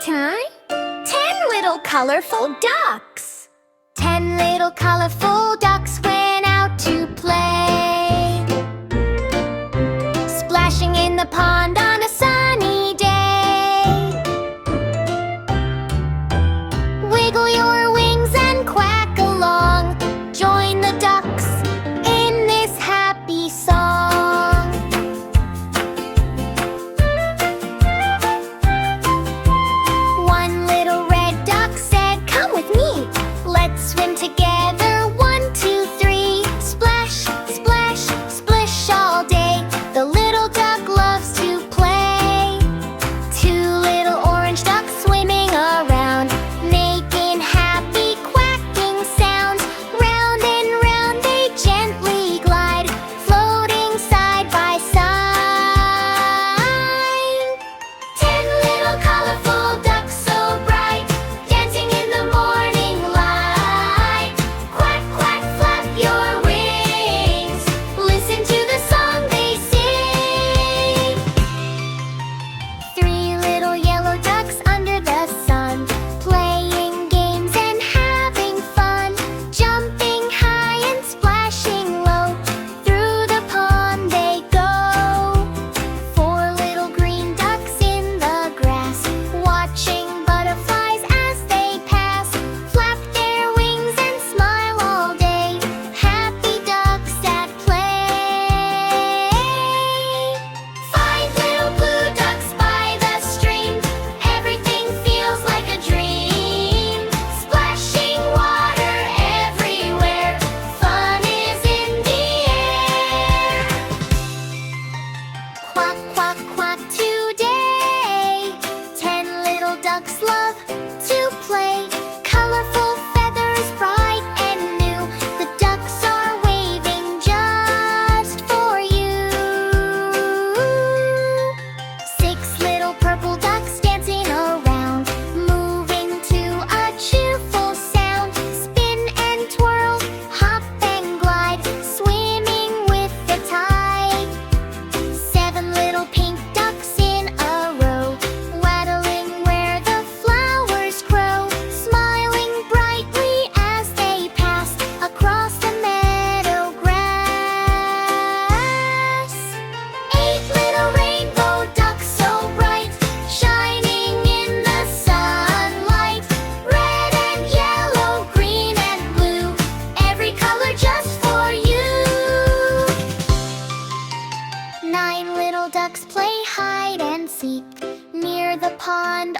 time? 10 little colorful ducks. 10 little colorful ducks went out to play, splashing in the pond on a sunny day. Wiggle your wings and quack along. Join the ducks in this happy song. One little red duck said, "Come with me. Let's swim together. 1, 2, 3. Splash, splash, splish all day. The little duck loves to play." 2 little orange ducks swimming around, making happy quacking sounds. Round and round they gently glide, floating side by side. 10 little colorful ducks so bright, dancing in the morning light. Quack, quack, flap your wings. Listen to the song they sing. 3 little yellow ducks under the sun, playing games and having fun. Jumping high and splashing low, through the pond they go. 4 little green ducks in the grass, watching butterflies as they pass. Flap their wings and smile all day, happy ducks at play. 5 little blue ducks by the stream, everything feels like a dream. Splashing water everywhere, fun is in the air. Quack, quack, quack today. 10 little ducks love to play. Colorful feathers bright and new, the ducks are waving just for you. 6 little purple ducks dancing around, moving to a cheerful sound. Spin and twirl, hop and glide, swimming with the tide. 7 little pink ducks in a row, waddling where the flowers grow. Smiling brightly as they pass across the meadow grass. 8 little rainbow ducks so bright, shining in the sunlight. Red and yellow, green and blue, every color just for you. 9 little ducks play hide and seek near the pond